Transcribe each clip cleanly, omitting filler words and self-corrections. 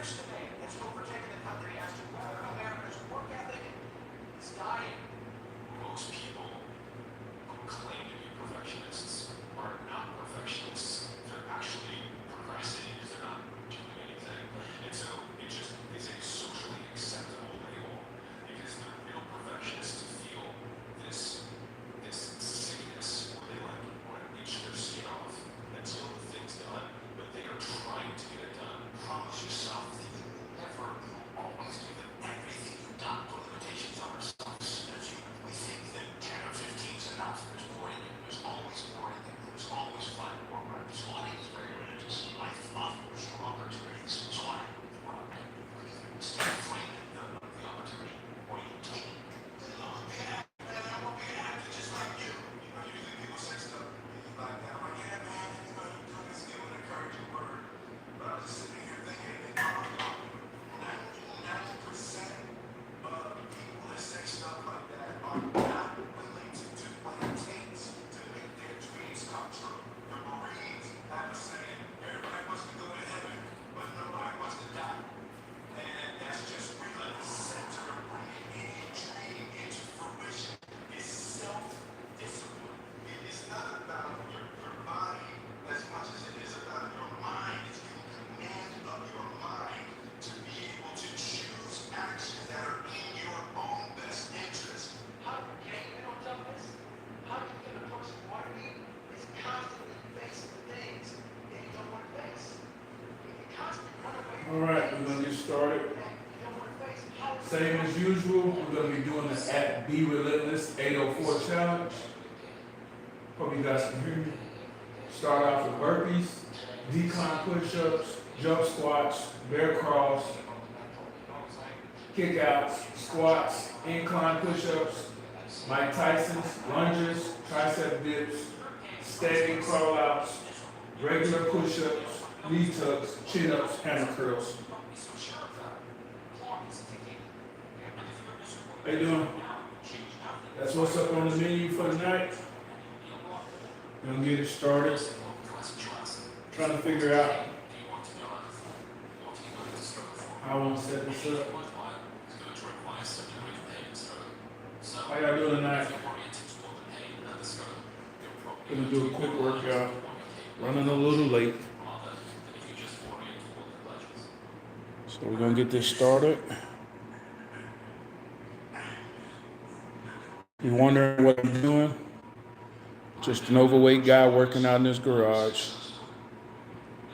Most people who claim to be perfectionists are not perfectionists. They're actually procrastinators. They're not doing anything. And so it just is a socially acceptable label because the real perfectionists feel this sickness where they like want to itch their skin off until the thing's done, but they are trying to get it done. Promise yourself that you will never always do everything you've done. Put limitations on ourselves. We think that 10 or 15 is enough. There's more in it. There's always more in it. There's always 5 more reps. Squatting is very religious. I love strong opportunities. Squatting. Stay afraid of the opportunity. Or you take it. I won't be happy just like you. You know, usually people say stuff like that. I'm like, yeah, man, anybody who does this give an encouraging word. But I'm just sitting here thinking, 90% of people that say stuff like that are not willing to do what it takes to make their dreams come true. The Marines have a saying, everybody wants to go to heaven, but nobody wants to die. And that's just really the center of bringing any dream into fruition is self-discipline. It is not about your body as much as it is about your mind. It's getting command of your mind to be able to choose actions that are in your own best interest. How do you gain mental toughness? How do you get a person who want to be is constantly facing the things that you don't want to face. If you constantly run away from All right, we're gonna get started. Same as usual, we're gonna be doing the at Be Relentless 804 challenge. Hope you guys can hear me. Start off with burpees, decline push-ups, jump squats, bear crawls, kick-outs, squats, incline push-ups, Mike Tyson's, lunges, tricep dips, standing crawl-outs, regular push-ups, knee tucks, chin-ups, hammer curls. How you doing? That's what's up on the menu for tonight. Gonna get it started. Trying to figure out how I want to set this up. How y'all doing tonight? Gonna do a quick workout. Running a little late. So we're gonna get this started. You're wondering what I'm doing? Just an overweight guy working out in his garage.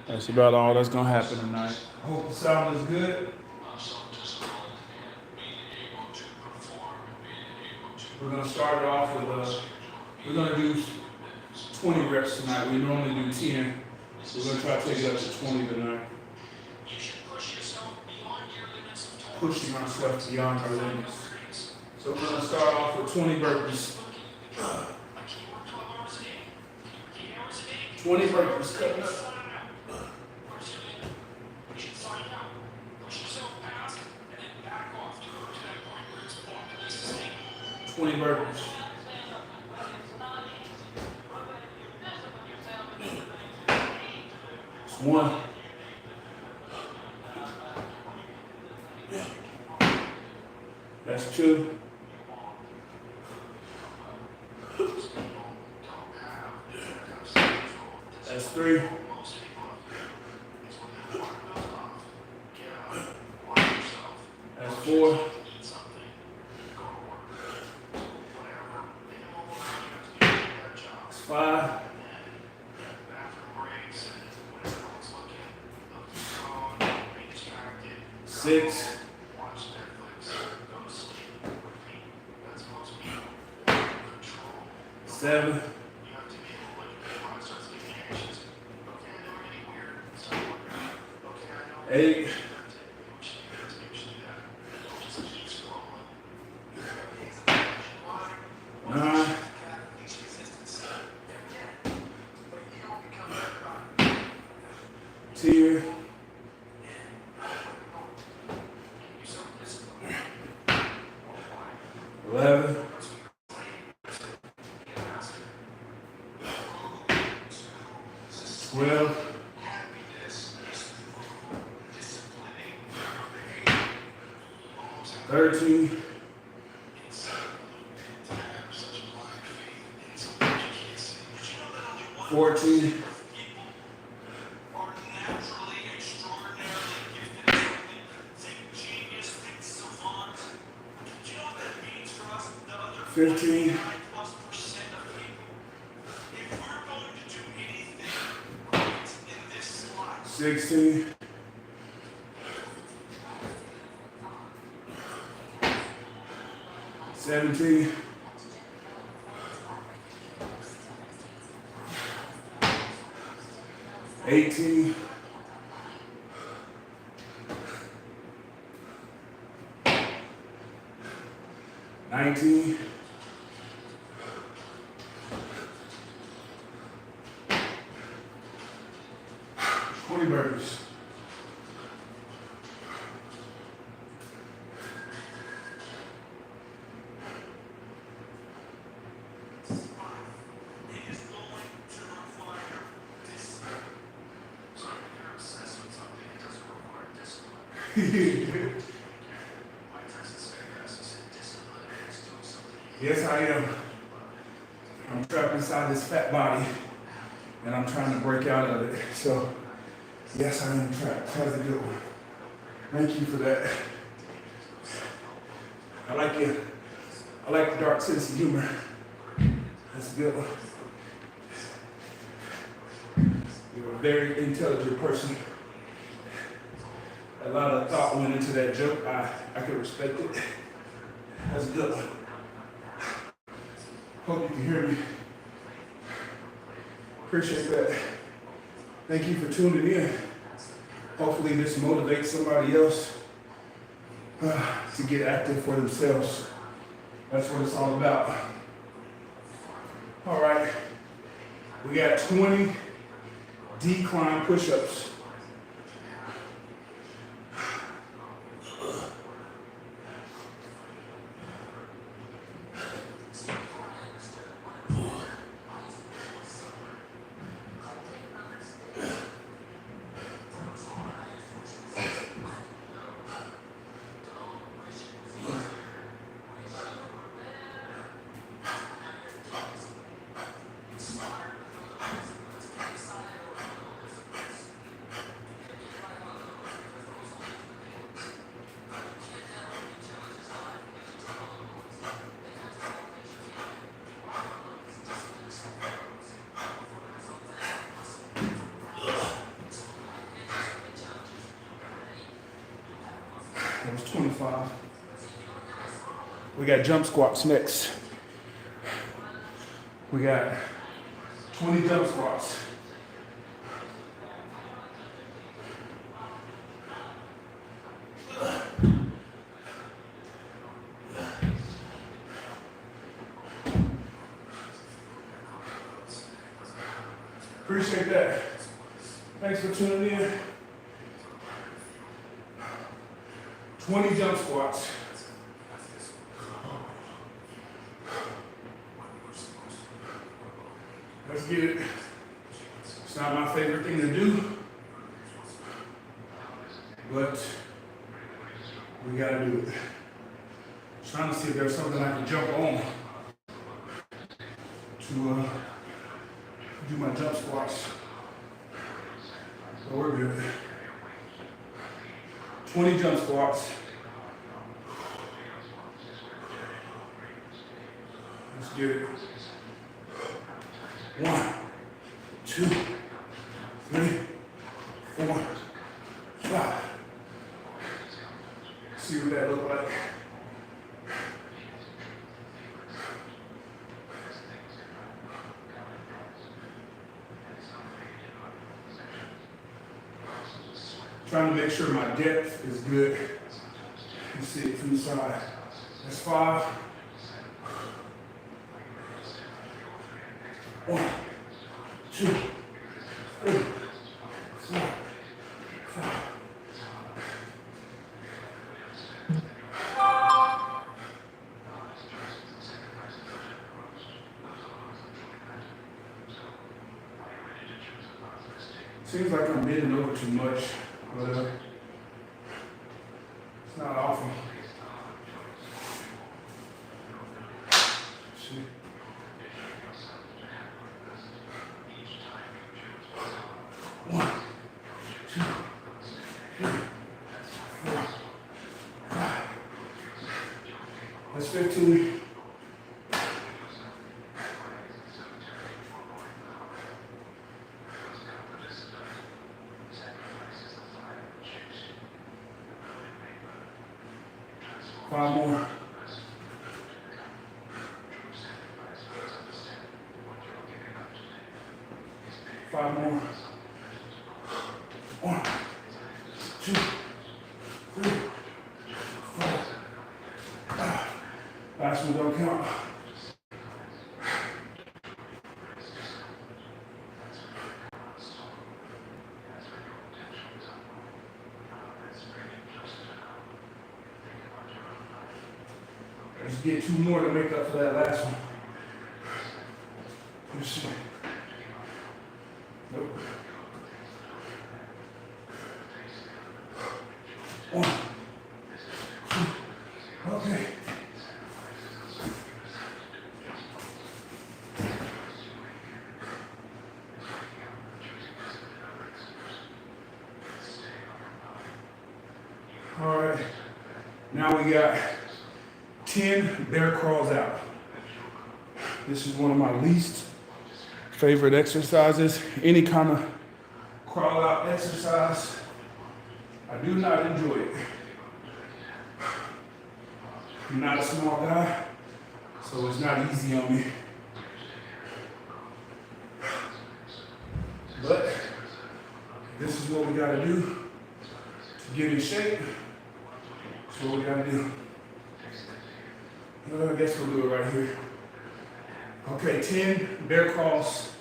That's about all that's gonna happen tonight. Hope the sound is good. We're gonna start it off with we're gonna do 20 reps tonight. We normally do 10. We're gonna try to take it up to 20 tonight. Pushing ourselves beyond our limits. So we're gonna start off with 20 burpees. 20 burpees, cutting up. 20 burpees. It's 1. That's 2. That's 3. That's 4. That's 5. 6. 7. 8. 9. 10. 11. 12. 13, 14, 15, 16, 17, 18, 19, 20 burpees. Yes, I am. I'm trapped inside this fat body, and I'm trying to break out of it. So, yes, I am trapped. How's it going? Thank you for that. I like it. I like the dark sense of humor. That's good. You're a very intelligent person. A lot of thought went into that joke. I can respect it. That's a good one. Hope you can hear me. Appreciate that. Thank you for tuning in. Hopefully this motivates somebody else to get active for themselves. That's what it's all about. All right. We got 20 decline push-ups. That was 25. We got jump squats next. We got 20 jump squats. Appreciate that. Thanks for tuning in. 20 jump squats. Let's get it. It's not my favorite thing to do, but we gotta do it. Trying to see if there's something I can jump on to do my jump squats. So we're good. 20 jump squats. Let's get it. 1, 2, 3, 4, 5. See what that looks like. Trying to make sure my depth is good. You see it from the side. That's 5. 1, 2, 3, 4, 5. Seems like I'm bending over too much, but it's not awful. See? 1, 2, 3, 4, 5. That's 15. Five more. Five more. 1, 2, 3, 4, 5. Last one don't count. Let's get 2 more to make up for that last one. Let's see. Nope. 1, 2. Okay. All right. Now we got 10 bear crawls out. This is one of my least favorite exercises. Any kind of crawl out exercise, I do not enjoy it. I'm not a small guy, so it's not easy on me. But this is what we gotta do to get in shape. That's what we gotta do. I guess we'll do it right here. Okay, 10 bear crawls.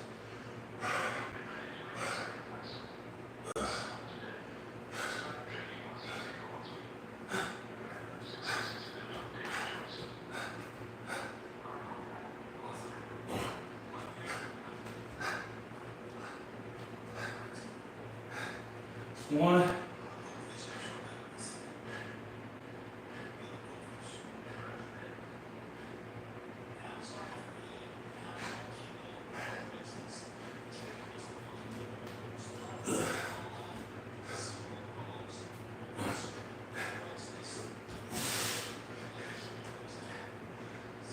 One.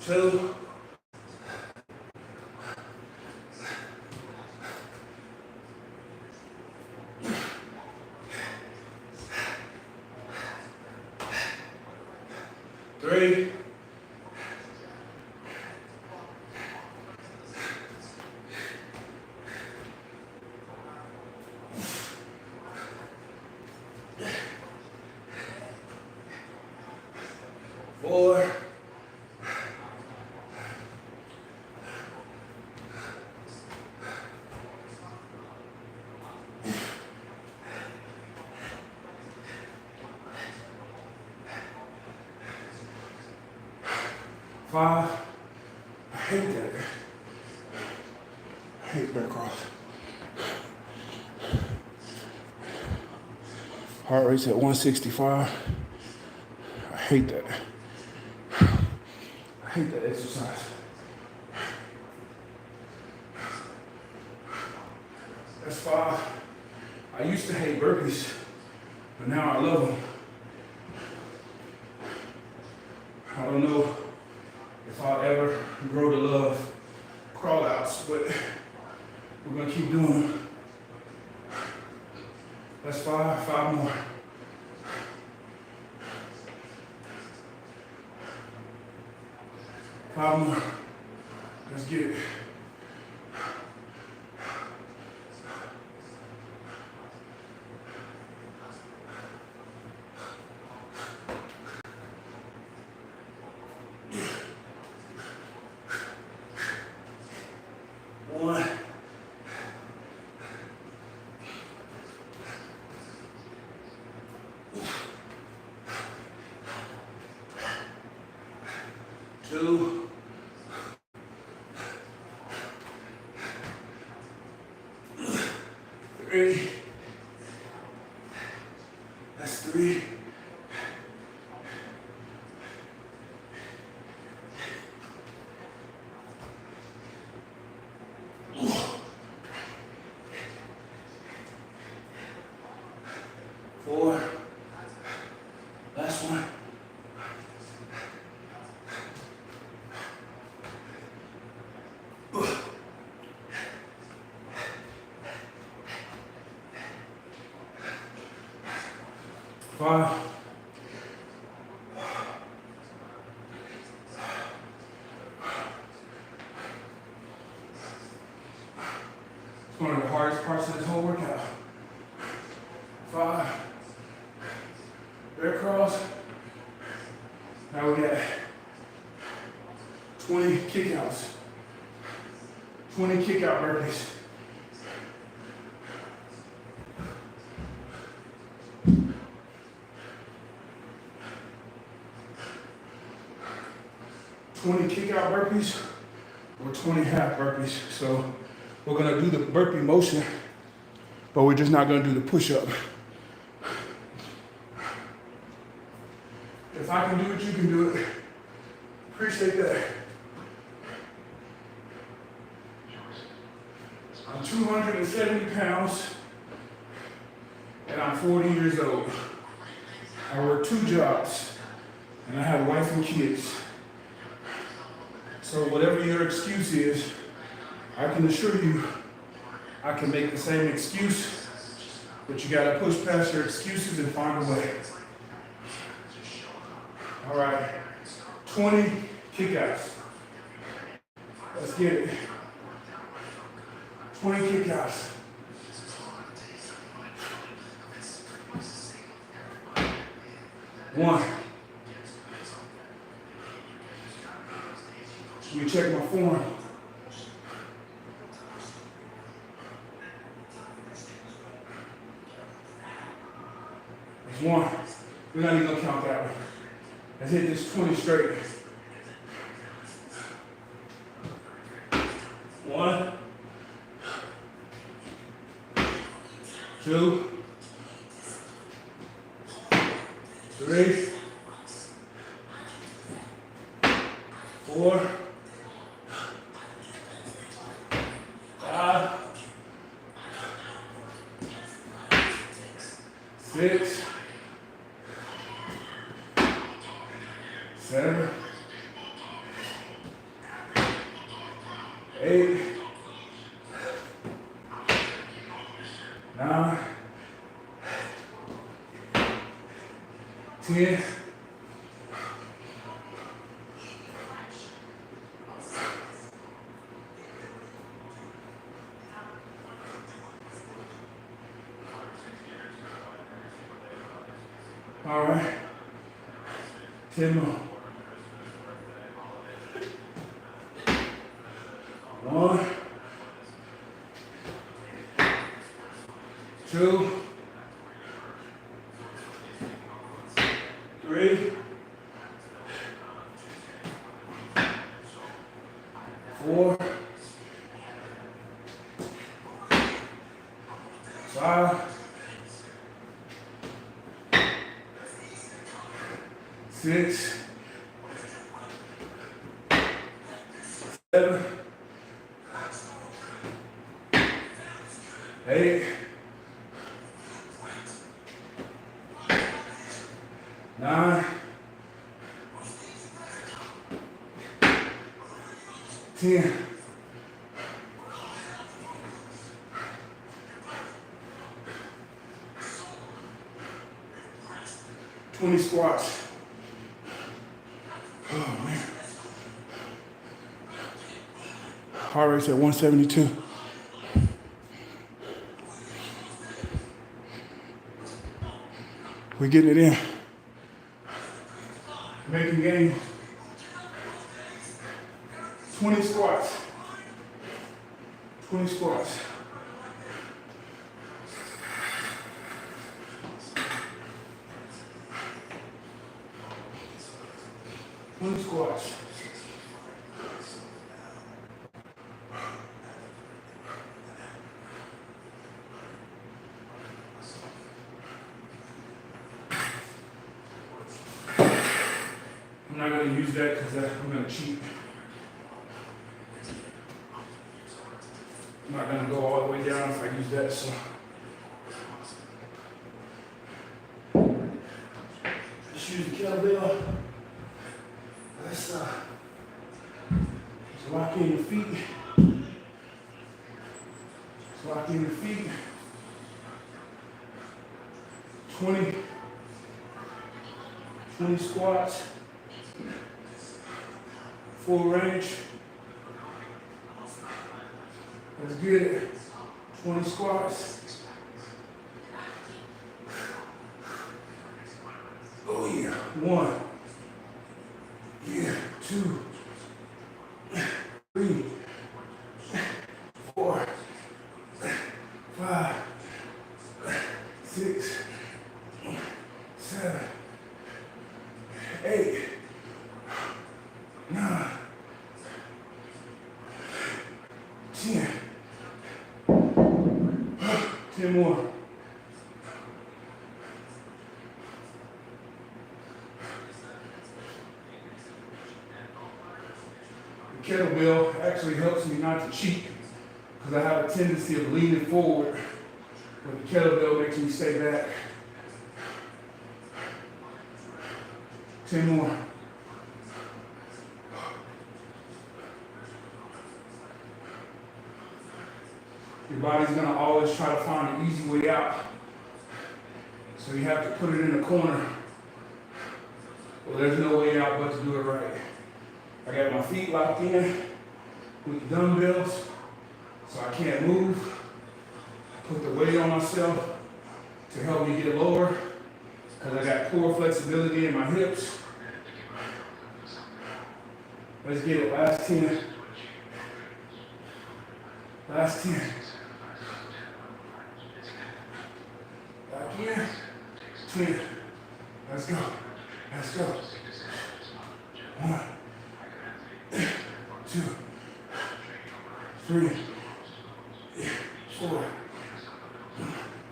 2. 3. 4. 5. I hate that. I hate bear crawls. Heart rate's at 165. I hate that. I hate that exercise. That's 5. I used to hate burpees, but now I love them. I don't know if I'll ever grow to love crawl outs, but we're gonna keep doing them. That's 5. 5 more. 5 more. Let's get it. One. 2. 3. That's 3. 4. one. Five. It's one of the hardest parts of this whole workout. 5. Bear cross. Now we got 20 kickouts. 20 kickout burpees. Kick-out burpees or 20 half burpees. So we're gonna do the burpee motion, but we're just not gonna do the push-up. If I can do it, you can do it. Appreciate that. I'm 270 pounds and I'm 40 years old. I work 2 jobs and I have a wife and kids. So whatever your excuse is, I can assure you, I can make the same excuse, but you gotta push past your excuses and find a way. All right, 20 kickouts. Let's get it. 20 kickouts. One. Let me check my form. There's 1. We're not even gonna count that one. Let's hit this 20 straight. 1, 2, 3, 4, 5, 6, 7, 8, 9, 10, 10 more. 1, 2, 3, 4, 5, 6, 7, 8, 9, 10. 20 squats. Oh man. Heart rate's at 172. We're getting it in. Making gain. 20 squats. 20 squats. Squats. I'm not going to use that because I'm going to cheat. I'm not going to go all the way down if I use that. So Let's use the kettlebell. Let's lock in your feet. Let's lock in your feet. 20 squats. Full range. Let's get it. 20 squats. Oh yeah. 1. Yeah. 2. 3. 4. 5. 6. 7. 8. 9. 10. 10 more. The kettlebell actually helps me not to cheat because I have a tendency of leaning forward, but the kettlebell makes me stay back. 10 more. Your body's going to always try to find an easy way out. So you have to put it in the corner. Well, there's no way out but to do it right. I got my feet locked in with the dumbbells, so I can't move. I put the weight on myself to help me get lower, because I got poor flexibility in my hips. Let's get it, last 10. Last 10. Back in. 10. Let's go. Let's go. 1, 2, 3, 4,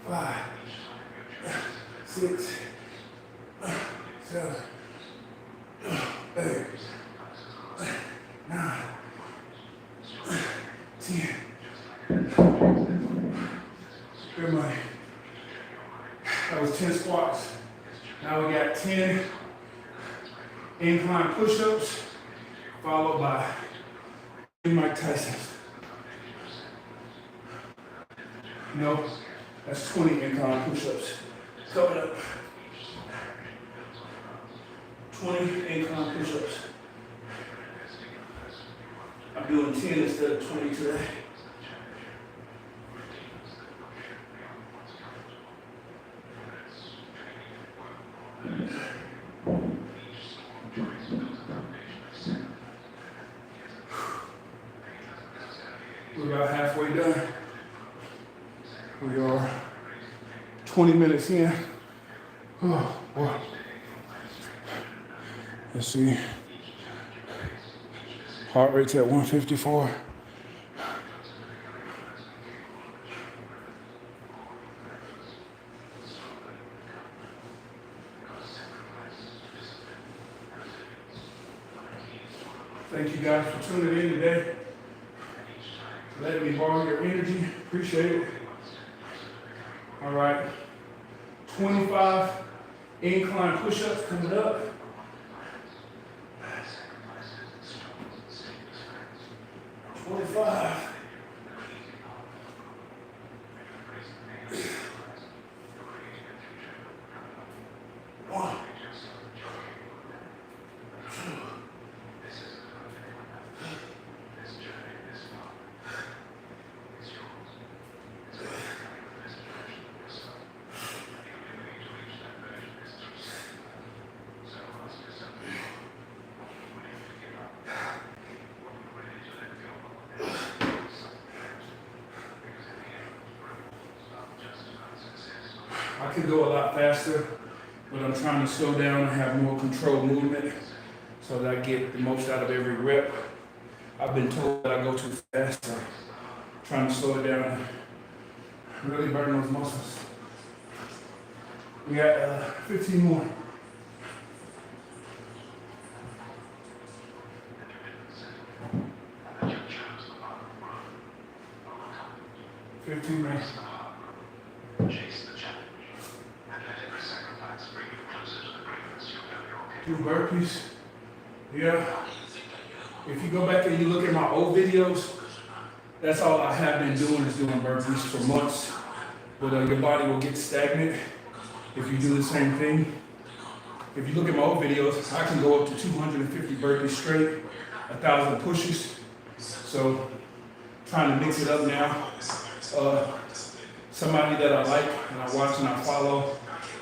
5, 6, 7, 8, 9, 10. Good money. That was 10 squats. Now we got 10 incline push-ups, followed by Mike Tyson. No, that's 20 incline push-ups. Coming up. 20 incline push-ups. I'm doing 10 instead of 20 today. We're about halfway done. We are 20 minutes in. Oh, boy. Let's see. Heart rate's at 154. Thank you guys for tuning in today. Letting me borrow your energy. Appreciate it. All right. 25 incline push-ups coming up. I could go a lot faster, but I'm trying to slow down and have more controlled movement so that I get the most out of every rep. I've been told that I go too fast, so I'm trying to slow it down and really burn those muscles. We got 15 more. Minutes. Chase the challenge, and let every sacrifice bring you closer to the greatness you do burpees. Yeah. If you go back and you look at my old videos, that's all I have been doing is doing burpees for months. But your body will get stagnant if you do the same thing. If you look at my old videos, I can go up to 250 burpees straight, 1,000 pushes. So trying to mix it up now. Somebody that I like and I watch and I follow,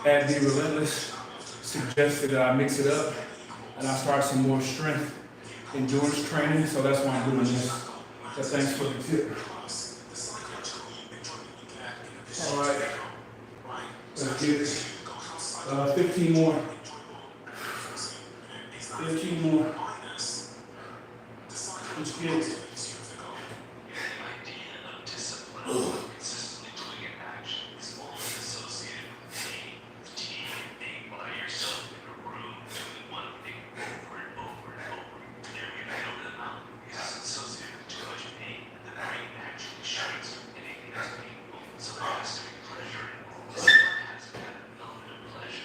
at Be Relentless, suggested that I mix it up and I start some more strength endurance training. So that's why I'm doing this. So thanks for the tip. All right, let's get it. 15 more. 15 more. Let's get it.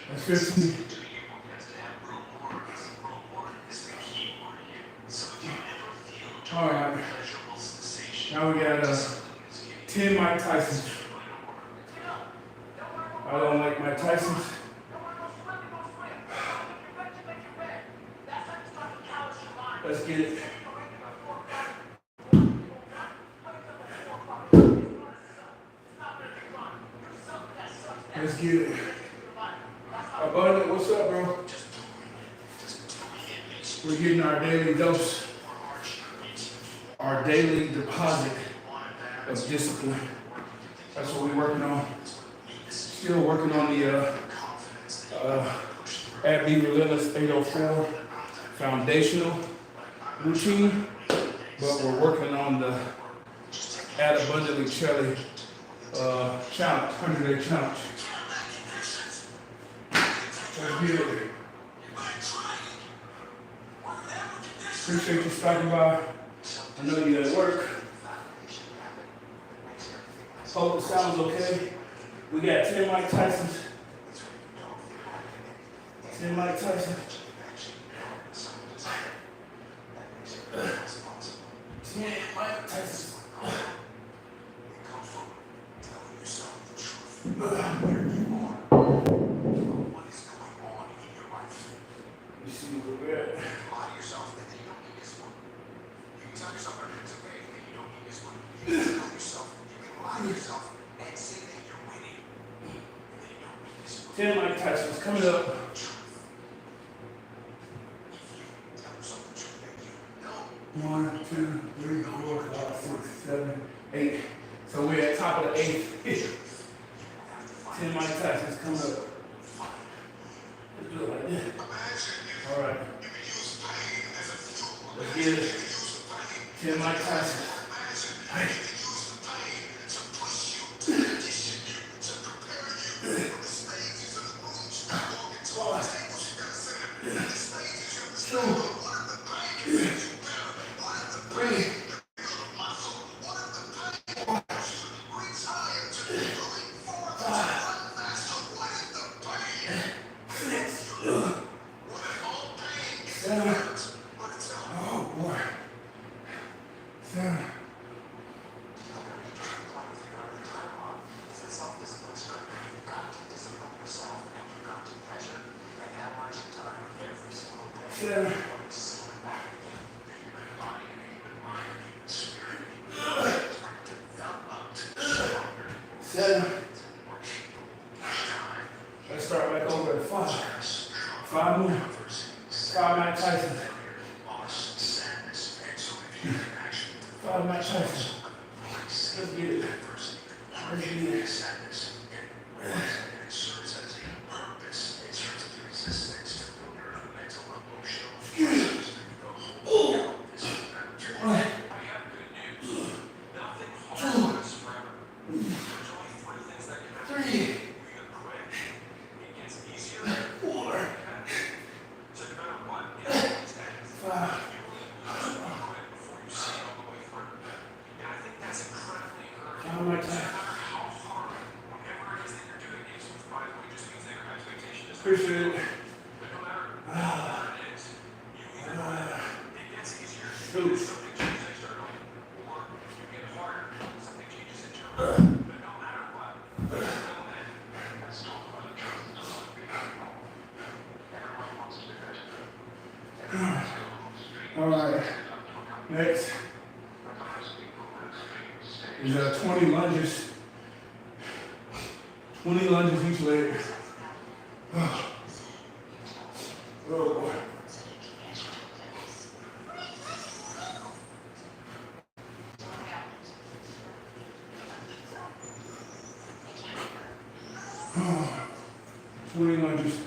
That's 15. All right. Now we got 10 Mike Tysons. I don't like Mike Tysons. Let's get it. Let's get it. Abundant, what's up, bro? We're getting our daily dose, our daily deposit of discipline. That's what we're working on. Still working on the at Be Relentless 804 foundational routine, but we're working on the Add Abundantly Challenge, challenge, 100-day challenge. Let's get it. Appreciate you stopping by. I know you're at work. Hope it sounds okay. We got 10 Mike Tysons. 10 Mike Tyson. 10 Mike Tysons. You see where we're at. Lie to yourself that you don't need this one. You can tell yourself that it's okay that you don't need this one. You can tell yourself, you can lie to yourself and say that you're winning and that you don't need this one. 10 Mike Tyson's coming up. One, two, three, four, five, 6, 7, 8. So we're at top of the 8th. 10 Mike Tyson's coming up. Let's do it like this. All right. Let's get it. 10 Mike Tyson. Hey. Let's start back over at 5. 5 more. 5 Mike Tyson. 5 Mike Tyson. Let's get it. Let's get it. Appreciate it. All right. Next is 20 lunges. 20 lunges each leg. Oh. Oh. 20 lunges.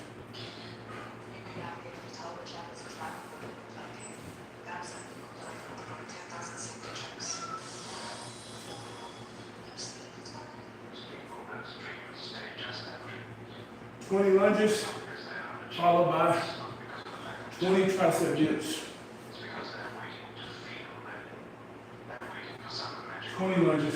Lunges, followed by 20 tricep dips. 20 lunges.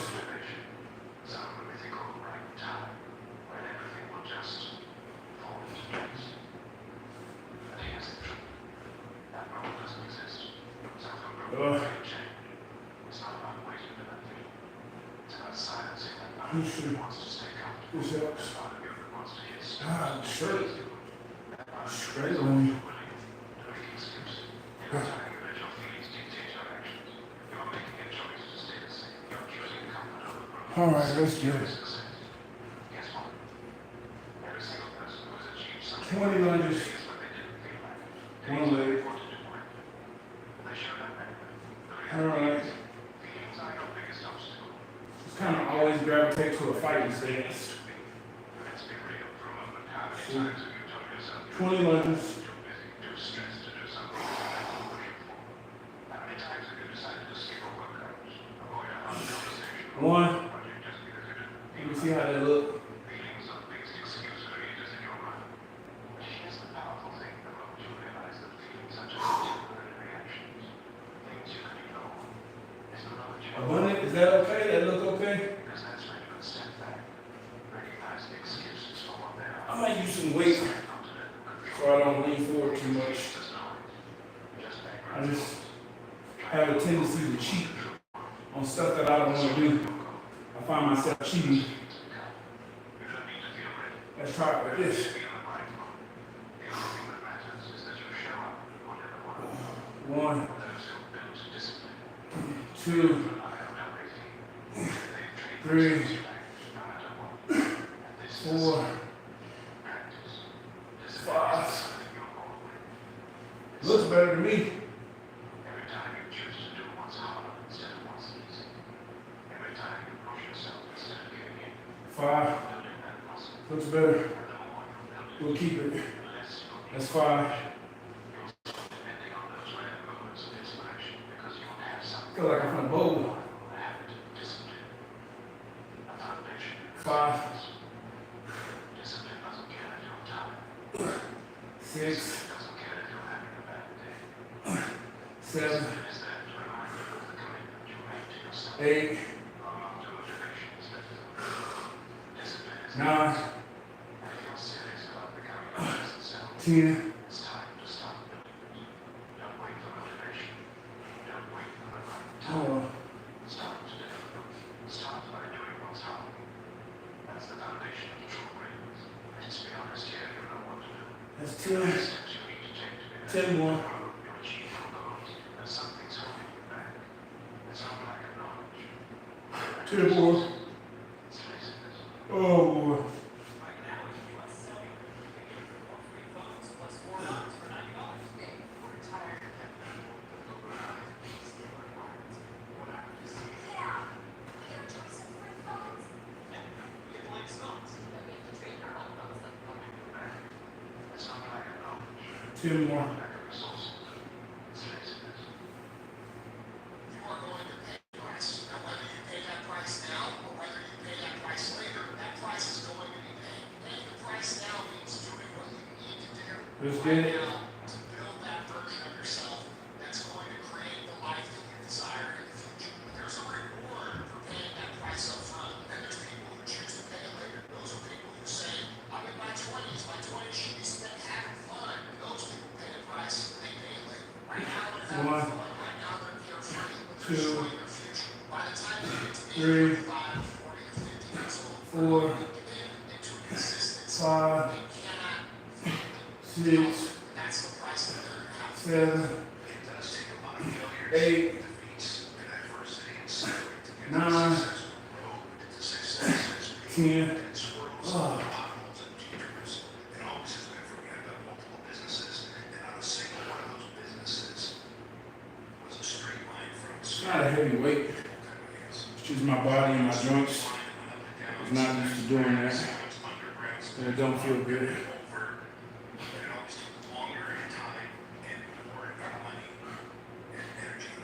Push-ups. Straight on you. All right, let's do it. 20 lunges. One leg. All right. Just kind of always gravitate to a fighting stance. 20 lunges. One. Let me see how that look. Abundant, is that okay? That look okay? I might use some weight so I don't lean forward too much. I just have a tendency to cheat on stuff that I don't want to do. I find myself cheating. Let's try it like this. 1, 2, 3, 4, 5. Looks better to me. 5. Looks better. We'll keep it. That's 5. Feel like I'm gonna bowl. 5. 6. 7. 8. 9. 10. Oh. That's 10. 10 more. 2 more. Oh boy. Two more. Let's get it. One, 2, 3, 4, 5, 6, 7, 8, 9, 10. Oh. It's not a heavy weight. It's just my body and my joints. I'm not used to doing that. And it don't feel good.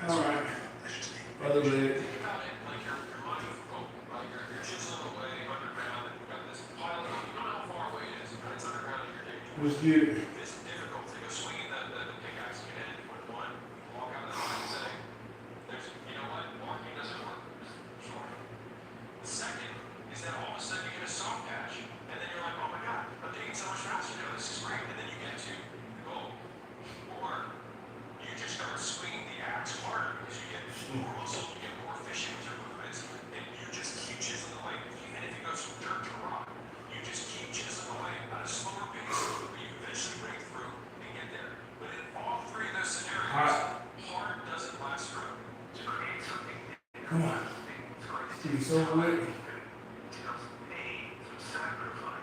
All right. Other leg. What's good? Come on. Be so quick.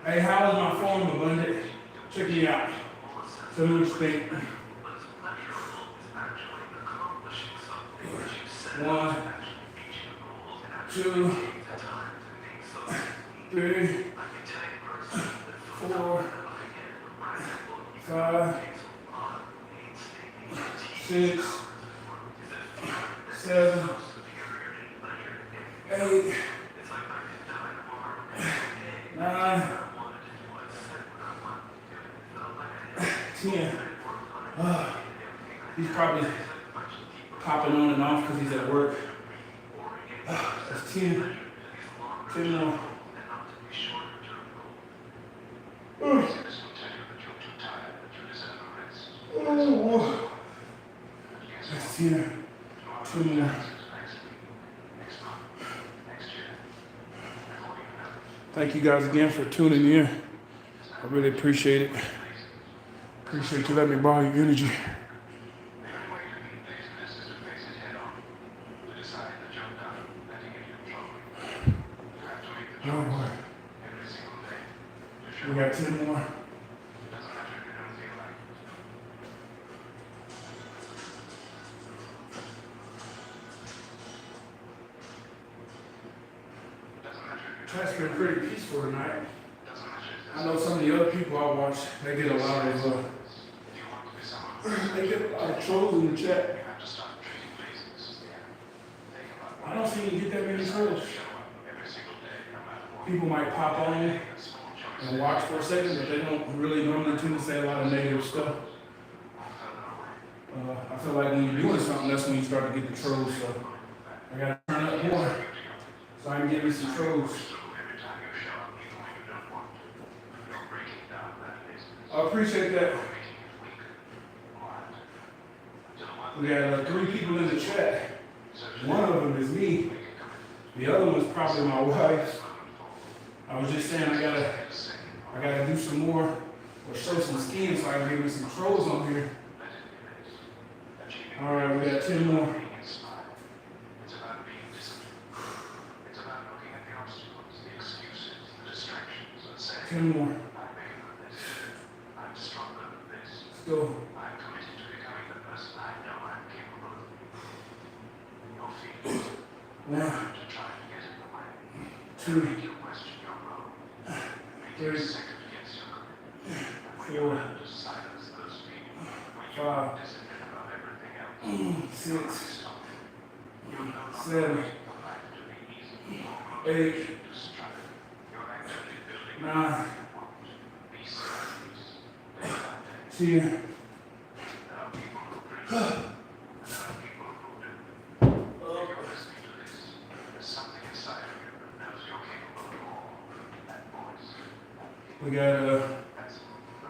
Hey, how is my form abundant? Check me out. Tell me what you think. 1, 2, 3, 4, 5, 6, 7, 8, 9, 10. He's probably popping on and off because he's at work. That's 10. 10 more. Oh, that's 10. 2 more. Thank you guys again for tuning in. I really appreciate it. Appreciate you letting me borrow your energy. Oh boy. We got 10 more. That's been pretty peaceful tonight. I know some of the other people I watch, they get a lot of trolls in the chat. I don't see you get that many trolls. People might pop on and watch for a second, but they don't really normally tend to say a lot of negative stuff. I feel like when you're doing something, that's when you start to get the trolls. So I gotta turn up more so I can get me some trolls. I appreciate that. We got 3 people in the chat. One of them is me. The other one is probably my wife. I was just saying I gotta do some more or show some skin so I can give me some trolls on here. All right, we got 10 more. 10 more. Let's go. 1, 2, 3, 4, 5, 6, 7, 8, 9, 10. We got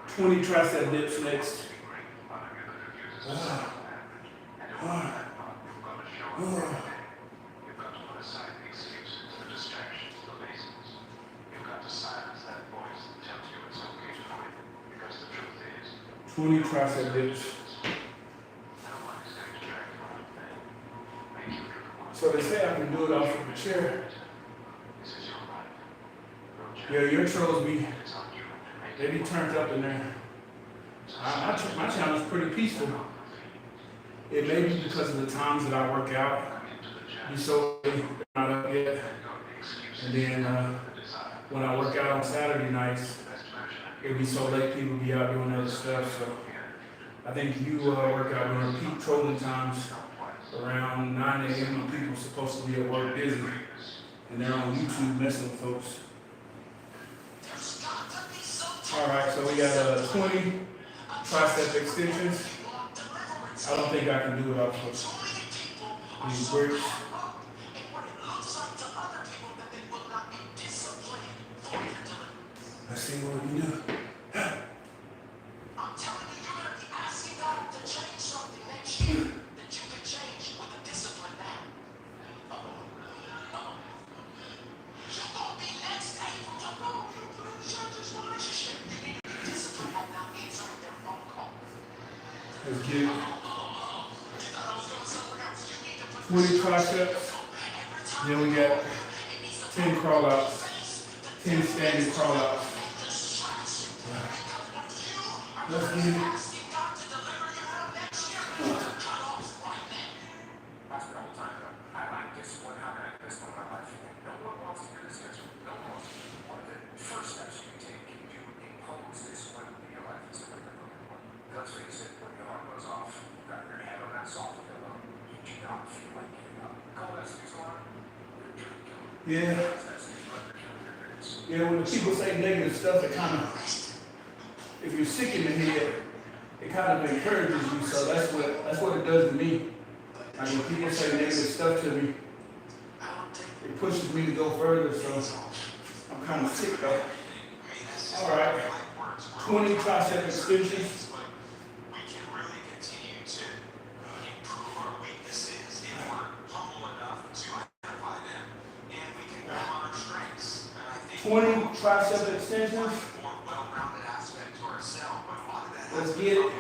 20 tricep dips next. Tricep dips. So they say I can do it off of a chair. Yeah, your intros they be turned up in there. My channel is pretty peaceful. It may be because of the times that I work out. You so not up yet. And then when I work out on Saturday nights, it'll be so late people be out doing other stuff. So I think you work out during peak trolling times around 9 a.m. when people are supposed to be at work busy. And they're on YouTube messing with folks. Alright, so we got 20 tricep extensions. I don't think I can do it off of these bricks. Let's see what we do. I'm telling you, you're going to be asking God to change something next year that you can change with the discipline now. You're going to be next April. You put in the church's relationship. You need to be disciplined right now answering their phone call. Let's get it. 20 triceps. Then we got 10 crawl outs. 10 standing crawl outs. Let's get it. Yeah, when the people say negative stuff, it kind of, if you're sick in the head, it kind of encourages you. So that's what it does to me. Like when people say negative stuff to me, it pushes me to go further. So I'm kind of sick though. All right, 20 tricep extensions. Tricep extensions. Let's get it.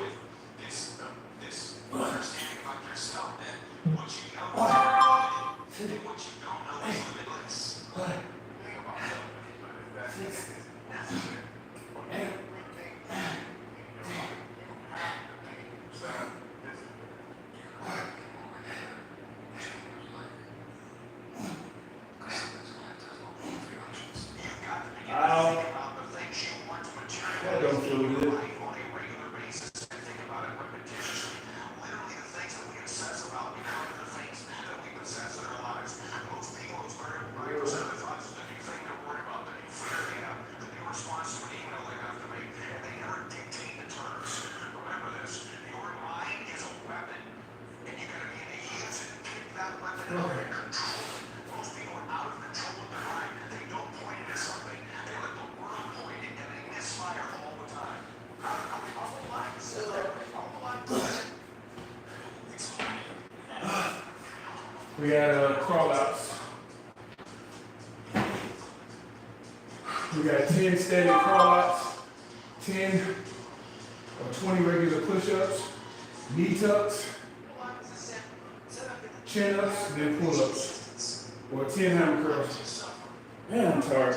That don't feel good. We got crawl outs. We got 10 steady crawl outs, 10 or 20 regular push-ups, knee tucks, chin ups, and then pull ups, or 10 hammer curls. Man, I'm tired.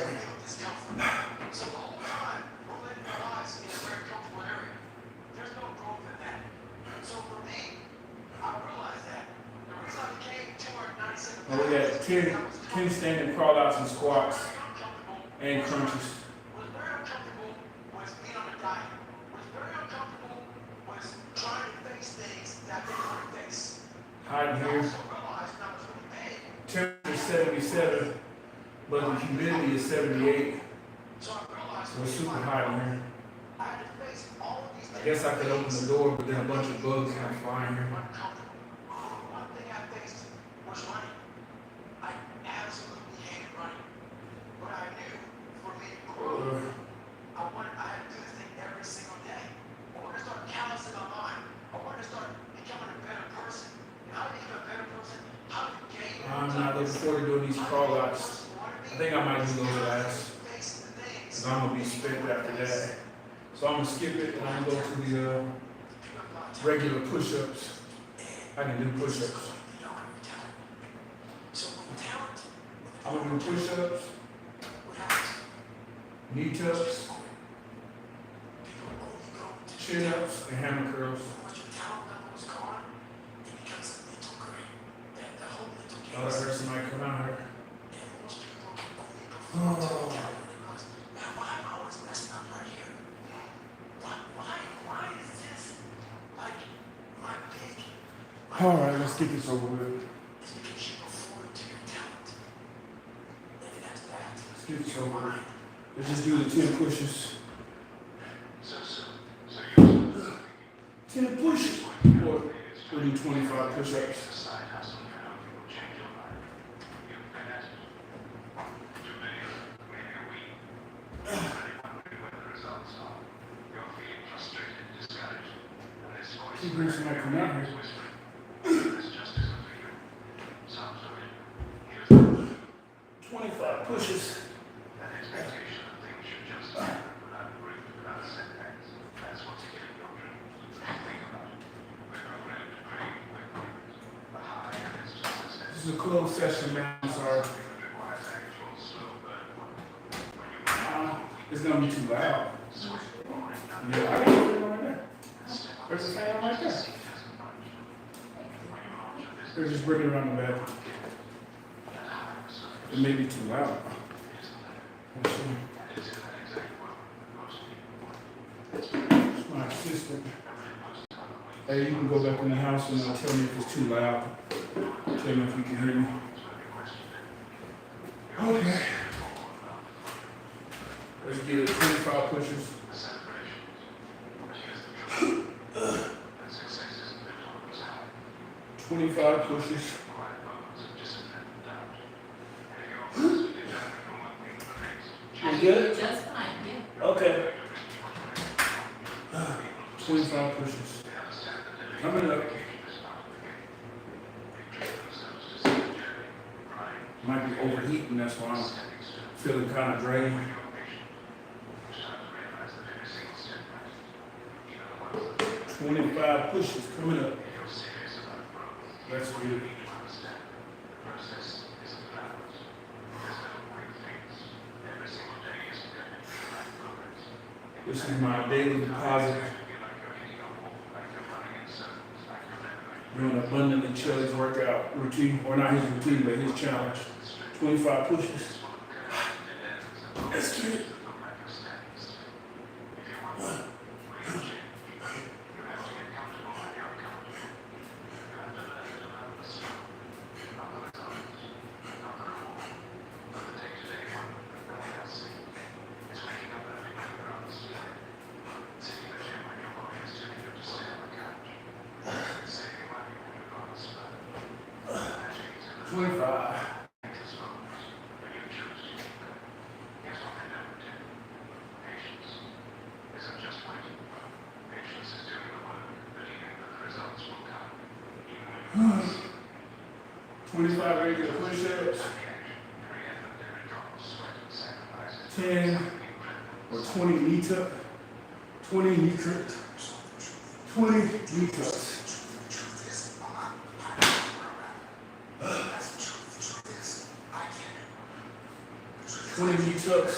We got 10 standing crawl outs and squats and crunches. Hot in here. Temperature is 77, but the humidity is 78. So it's super hot in here. I guess I could open the door, but then a bunch of bugs kind of fly in here. I'm not looking forward to doing these crawl outs. I think I might do those last. Because I'm going to be spent after that. So I'm going to skip it and I'm going to go to the regular push-ups. I can do push-ups. I'm gonna do push-ups, knee tucks, chin-ups, and hammer curls. Oh, that hurts somebody come out here. Oh. All right, let's get this over with. Let's get this over with. Let's just do the 10 pushes. 10 pushes. Or we'll do 25 push-ups. Keep bringing somebody come out here. 25 pushes. This is a closed session, man. I'm sorry. It's gonna be too loud. Yeah, I can put it right there. There's a fan right there. They're just bringing it around the bed. It may be too loud. Let's see. It's my assistant. Hey, you can go back in the house and tell me if it's too loud. Tell me if you can hear me. Okay. Let's get it 25 pushes. $25 pushes. You good? Just fine, yeah. Okay. 25 pushes. Coming up. Might be overheating, that's why I'm feeling kind of drained. 25 pushes coming up. That's good. This is my daily deposit. Doing abundantly Chill's workout routine, or not his routine, but his challenge. 25 pushes. Let's get it. Regular push-ups, 10 or 20 knee tucks, 20 knee tucks, 20 knee tucks. 20 knee tucks,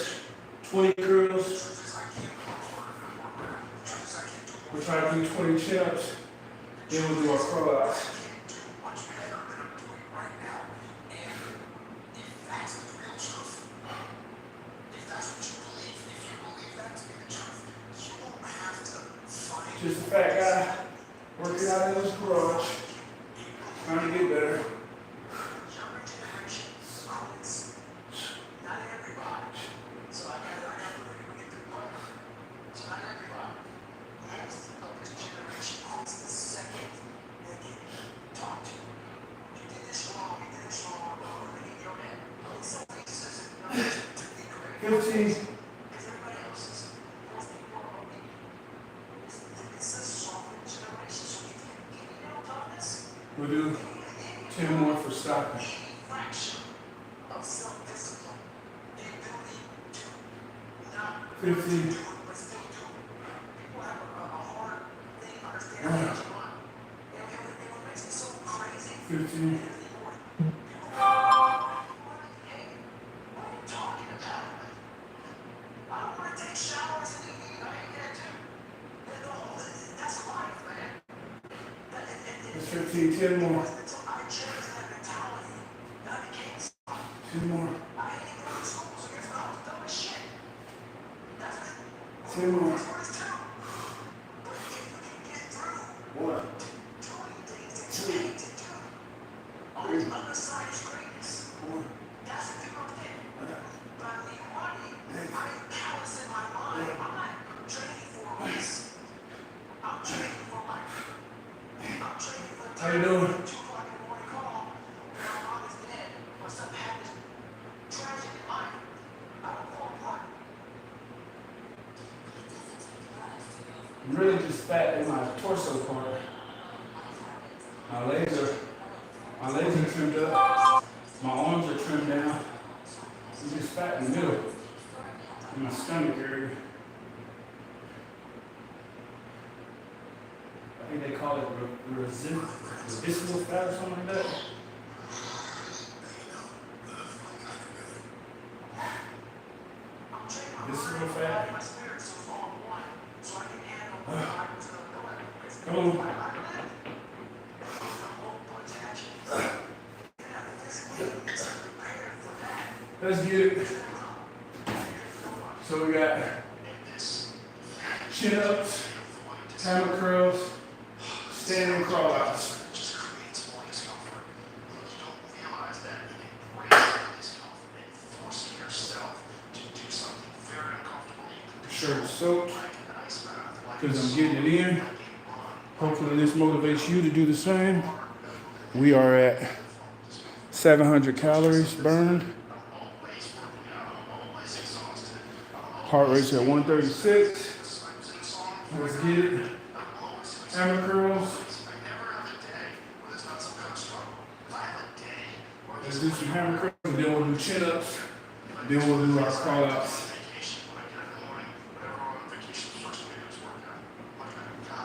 20 curls. We'll try to do 20 chin-ups, then we'll do our curl-outs. Just a fat guy working out in his garage, trying to get better. We'll do 10 more for stopping. 15. 15. 15, 10 more. 2 more. 10 more. 1, 2, 3, 4. How you doing? I'm really just fat in my torso part. My legs are trimmed up. My arms are trimmed down. I'm just fat in the middle. In my stomach area. I think they call it residual fat or something like that. Visceral fat. Come on. Let's get it. So we got chin-ups, hammer curls, standing crawl-outs. Shirt soaked because I'm getting it in. Hopefully this motivates you to do the same. We are at 700 calories burned. Heart rate's at 136. Let's get it. Hammer curls. Let's do some hammer curls, and then we'll do chin-ups. Then we'll do our call-outs.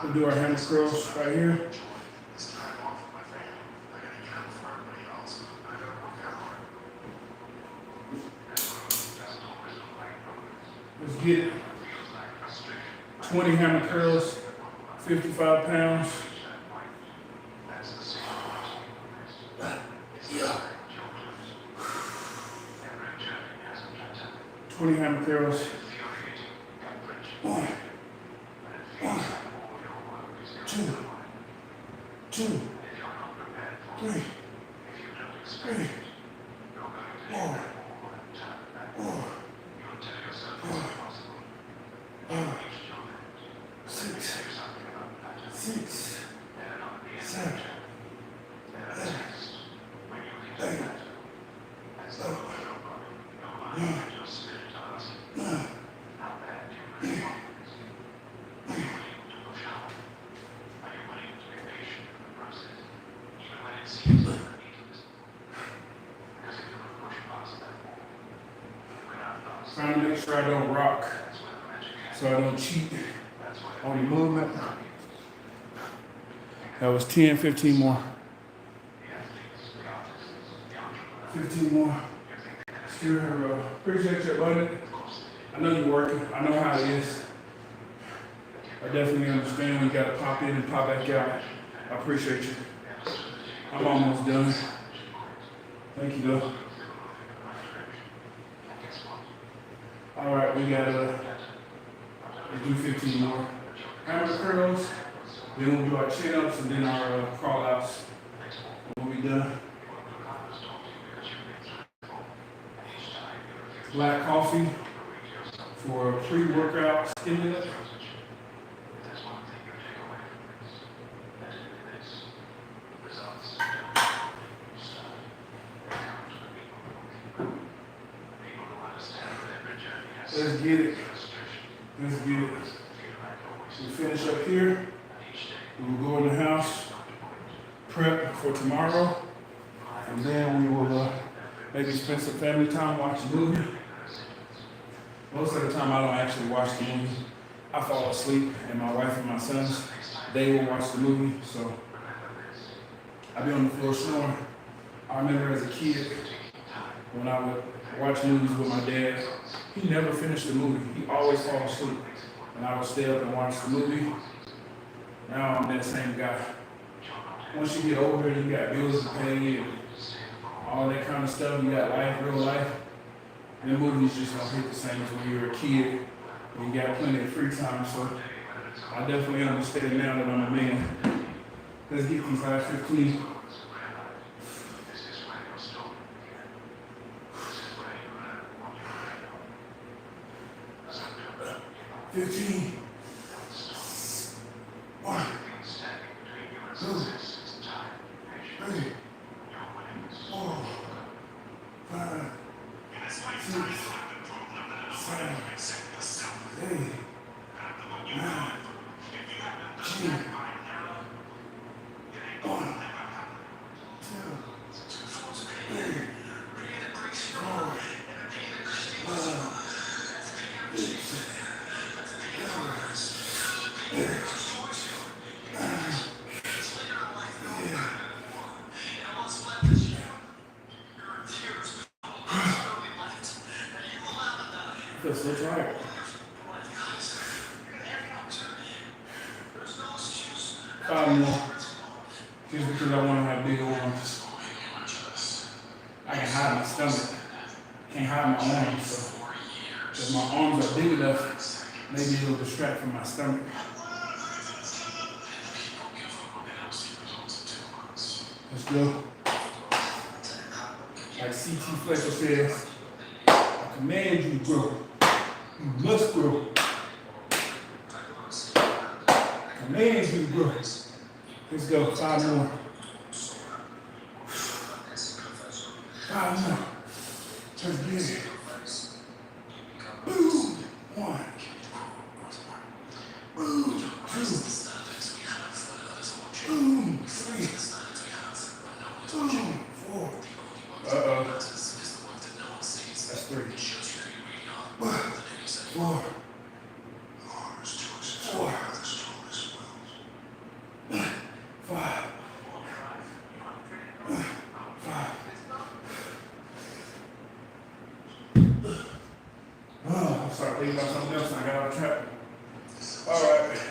We'll do our hammer curls right here. Let's get it. 20 hammer curls, 55 pounds. Yeah. 20 hammer curls. 1, 2, 2, 3, 4, 6, 7, 8, 9. Trying to make sure I don't rock, so I don't cheat on the movement. That was 10, 15 more. 15 more. Still here, bro. Appreciate you, buddy. I know you're working. I know how it is. I definitely understand when you gotta pop in and pop back out. I appreciate you. I'm almost done. Thank you, though. All right, we gotta do 15 more. Hammer curls, then we'll do our chin-ups and then our crawl-outs. We'll be done. Black coffee for a pre-workout stimulant. Let's get it. Let's get it. We finish up here. We'll go in the house, prep for tomorrow, and then we will maybe spend some family time, watch a movie. Most of the time I don't actually watch the movie. I fall asleep, and my wife and my sons, they will watch the movie, so I be on the floor snoring. I remember as a kid, when I would watch movies with my dad, he never finished the movie. He always fall asleep. And I would stay up and watch the movie. Now I'm that same guy. once you get older, you got bills to pay and all that kind of stuff. You got life, real life. And the movies just don't hit the same as when you were a kid and you got plenty of free time. So I definitely understand now that I'm a man. Let's get these last 15. One, two, three, 4, 5, 6, 7, 8, 9, 10. 1, 2, 3, 4, 5, 6, 'cause that's right. 5 more. Just because I want to have big arms. I can hide my stomach. Can't hide my arms. So if my arms are big enough, maybe it'll distract from my stomach. Let's go. Like CT Fletcher says, I command you to grow. You must grow. I command you to grow. Let's go. 5 more. 5 more. Let's get it. Boom. 1. Boom. 2. Boom. 3. Boom. 4. Uh-oh. That's 3. 4. 4. 5. 5. Oh, I'm sorry, thinking about something else and I got out of trap. All right.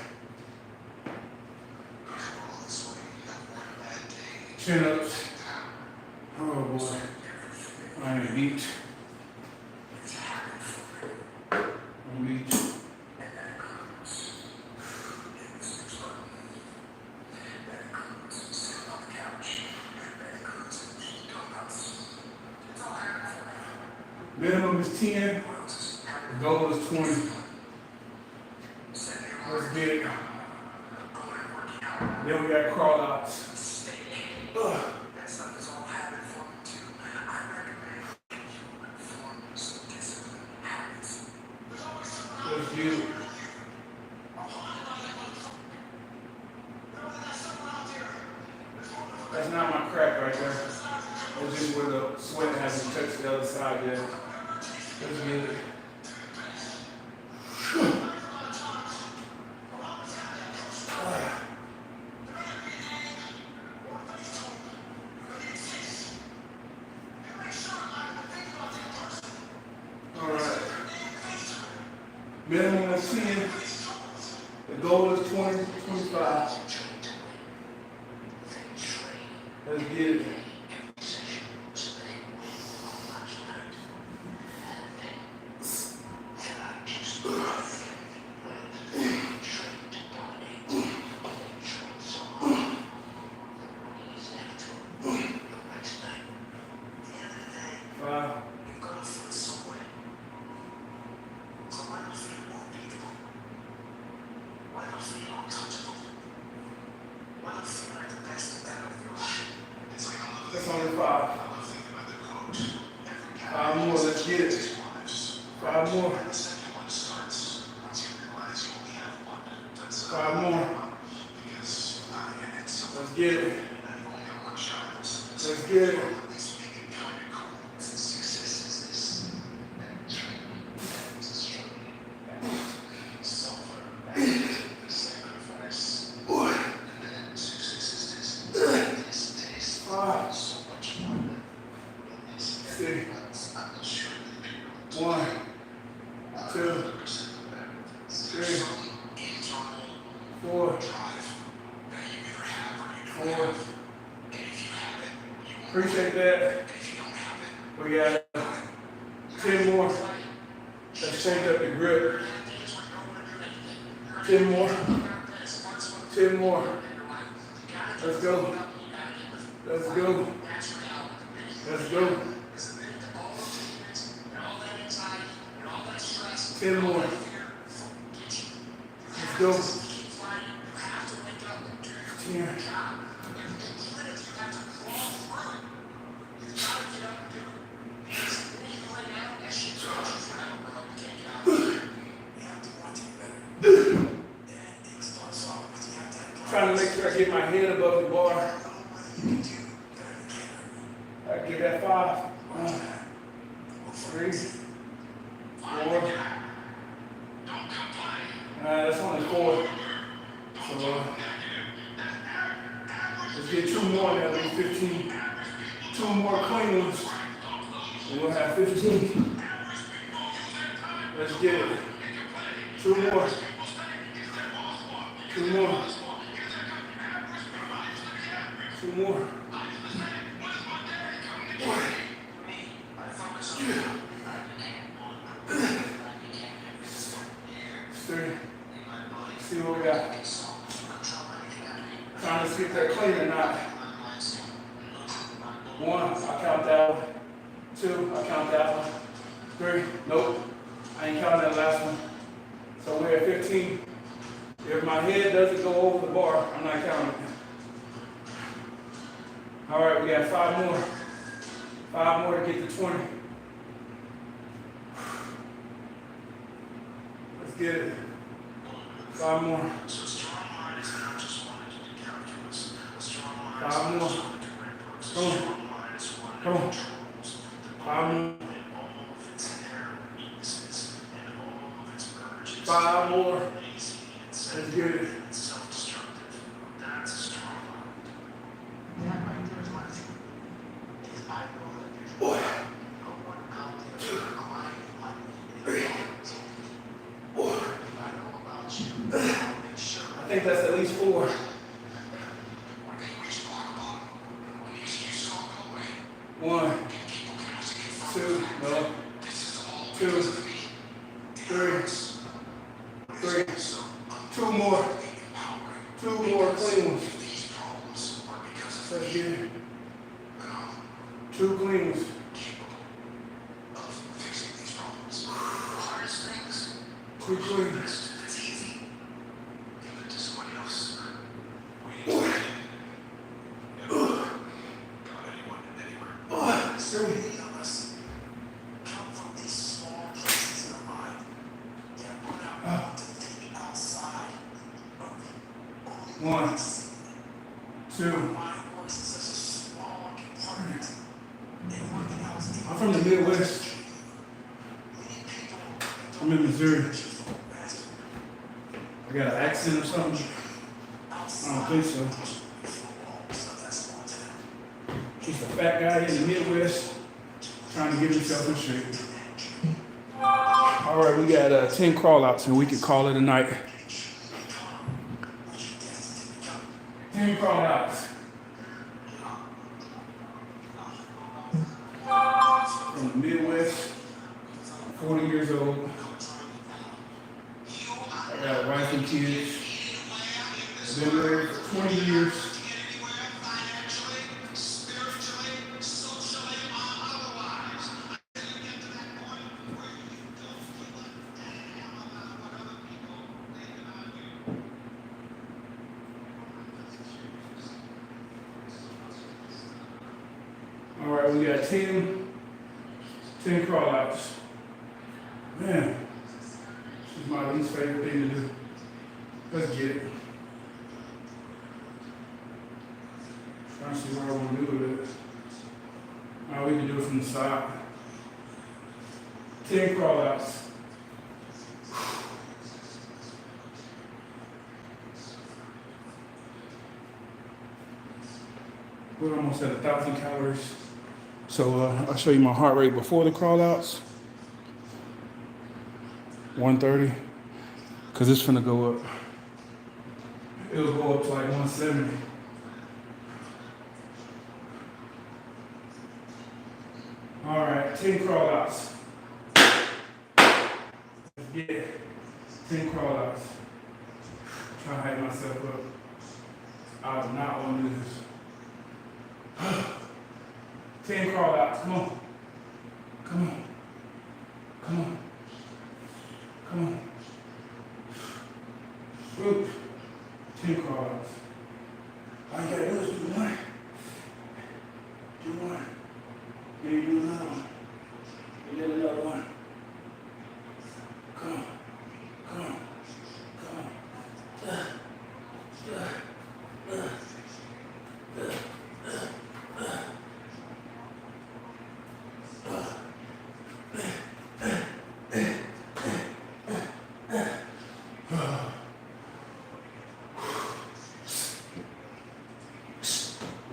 Chin ups. Oh boy. I need beat. Beat. Minimum is 10. The goal is 20. Let's get it. Then we got crawl outs. Ugh. Let's get it. That's not my crack right there. That's just where the sweat hasn't touched the other side yet. Let's get it. All right. Minimum is 10. The goal is 20, 25. Let's get it. That's only 5. 5 more, let's get it. 5 more. 5 more. Let's get it. Let's get it. One, 2, 3, 4, 5, Appreciate that. We got 10 more. Let's change up the grip. 10 more. 10 more. Let's go. Let's go. Let's go. 10 more. Let's go. 10. Trying to make sure I get my head above the bar. I get that 5. 3, 4. That's only 4. So let's get 2 more now. That'll be 15. 2 more clean ones. And we'll have 15. Let's get it. 2 more. 2 more. 2 more. 3. See what we got. Trying to see if they're clean or not. 1, I count that one. 2, I count that one. 3, nope. I ain't counting that last one. So we're at 15. If my head doesn't go over the bar, I'm not counting it. All right, we got 5 more. 5 more to get to 20. Let's get it. 5 more. 5 more. Come on. Come on. 5 more. 5 more. Let's get it. I think that's at least 4. 1, 2, no. 2, 3, 3. 2 more. 2 more clean ones. Let's get it. 2 clean ones. 2 clean ones. 1, 2. I'm from the Midwest. I'm in Missouri. I got an accent or something? I don't think so. Just a fat guy in the Midwest trying to get himself in shape. All right, we got 10 crawl outs and we can call it a night. 10 crawl outs. From the Midwest, 40 years old. I got a wife and kids. Been married for 20 years. All right, we got 10 crawl outs. Man, this is my least favorite thing to do. Let's get it. Trying to see what I want to do with it. All right, we can do it from the side. 10 crawl outs. We're almost at 1,000 calories. So I'll show you my heart rate before the crawl outs. 130, because it's finna go up. It'll go up to like 170. All right, 10 crawl outs. Let's get it. 10 crawl outs. Trying to hype myself up. I do not want to do this. 10 crawl outs. Come on. Come on. Come on. Come on. Whoop. 10 crawl outs. All you gotta do is do one. Do one. Then you do another one. And then another one. Come on. Come on. Come on.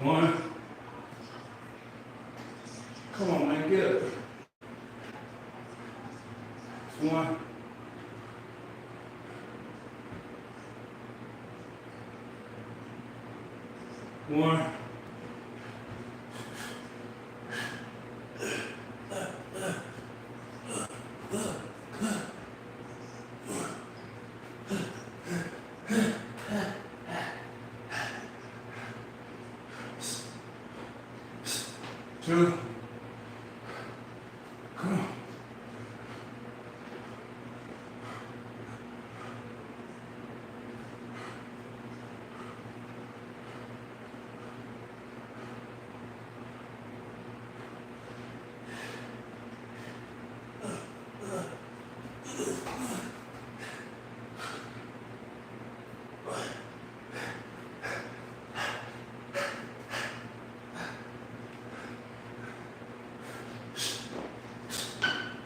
One. Come on, man, get up. One. One. Two. Come on.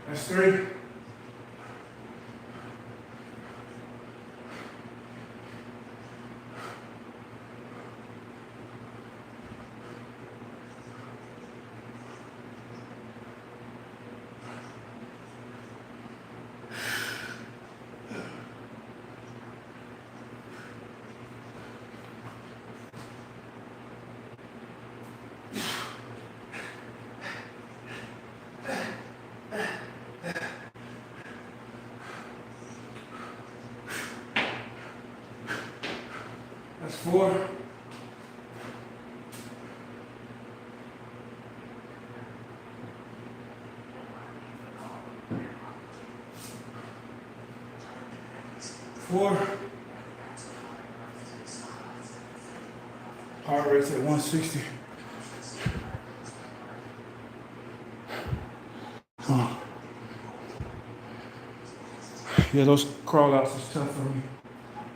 That's 3. 4. 4. Heart rate's at 160. Yeah, those crawl outs is tough for me.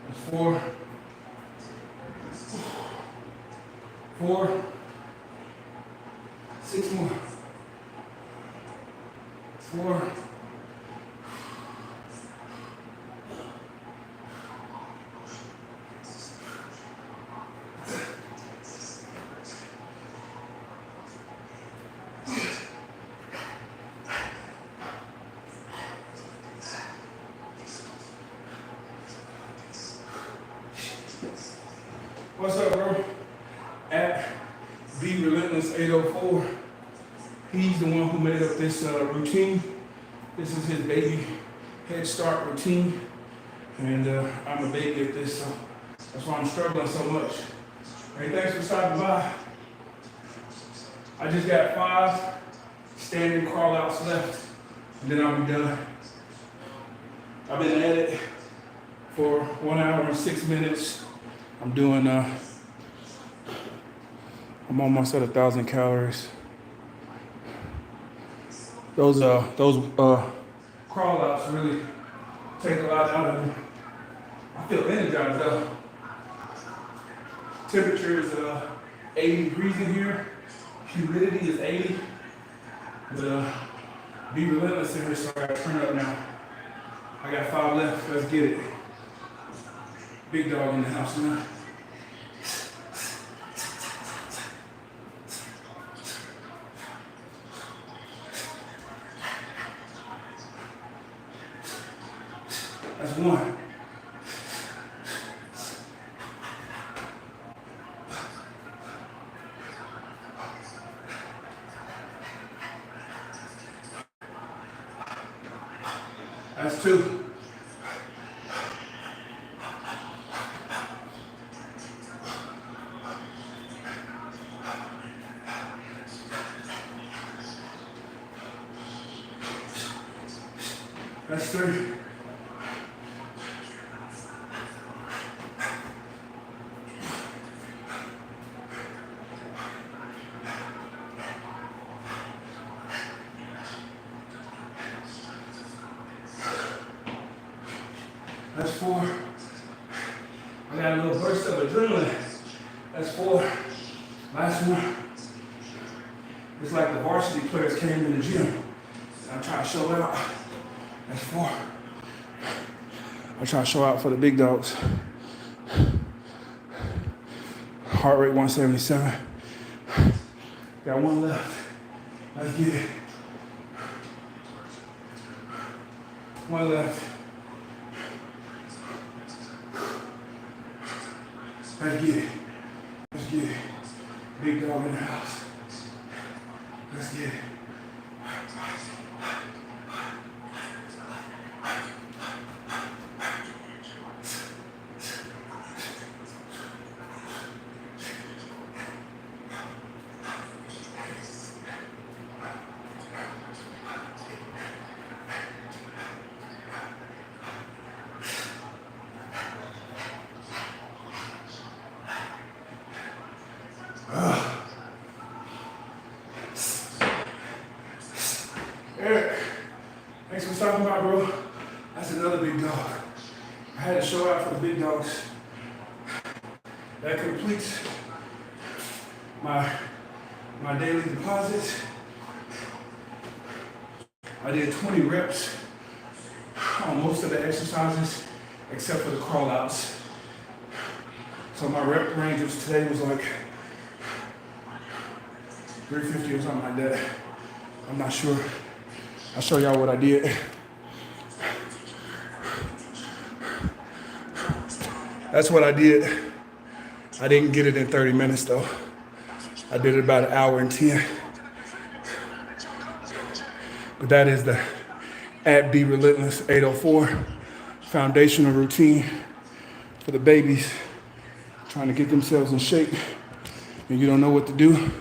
That's 4. 4. 6 more. 4. What's up, bro? At BRelentless804. He's the one who made up this routine. This is his baby head start routine. And I'm a baby at this, so that's why I'm struggling so much. Hey, thanks for stopping by. I just got 5 standing crawl outs left, and then I'll be done. I've been at it for 1 hour and 6 minutes. I'm doing, I'm almost at 1,000 calories. Those crawl outs really take a lot out of me. I feel energized though. Temperature is 80 degrees in here. Humidity is 80. But be relentless in here, so I gotta turn up now. I got 5 left, let's get it. Big dog in the house now. That's 1. That's 2. That's 3. That's 4. I got a little burst of adrenaline. That's 4. Last one. It's like the varsity players came in the gym. I'm trying to show out. That's 4. I'm trying to show out for the big dogs. Heart rate 177. Got 1 left. Let's get it. 1 left. Let's get it. Let's get it. Big dog in the house. Let's get it. Eric, thanks for stopping by, bro. That's another big dog. I had to show out for the big dogs. That completes my daily deposits. I did 20 reps on most of the exercises except for the crawl outs. So my rep range of today was like 350 or something like that. I'm not sure. I'll show y'all what I did. That's what I did. I didn't get it in 30 minutes though. I did it about 1 hour and 10. But that is the Be Relentless 804 foundational routine for the babies trying to get themselves in shape and you don't know what to do.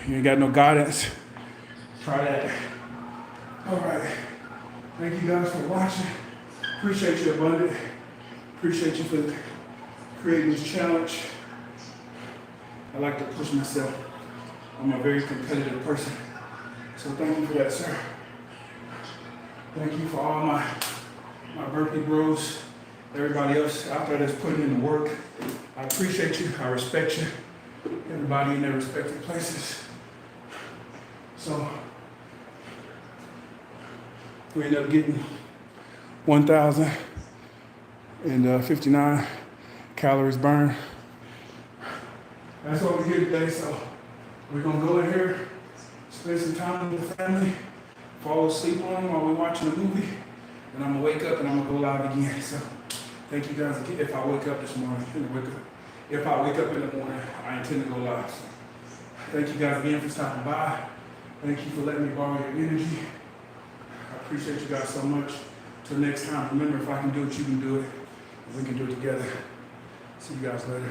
You ain't got no guidance. Try that. All right. Thank you guys for watching. Appreciate you, Abundant. Appreciate you for creating this challenge. I like to push myself. I'm a very competitive person. So thank you for that, sir. Thank you for all my burpee bros, everybody else out there that's putting in the work. I appreciate you. I respect you. Everybody in their respective places. So we end up getting 1,059 calories burned. That's what we're here today. So we're gonna go in here, spend some time with the family, fall asleep on them while we're watching a movie, and I'm gonna wake up and I'm gonna go live again. So thank you guys again. If I wake up this morning, if I wake up in the morning, I intend to go live. So thank you guys again for stopping by. Thank you for letting me borrow your energy. I appreciate you guys so much. Till next time, remember, if I can do it, you can do it. We can do it together. See you guys later.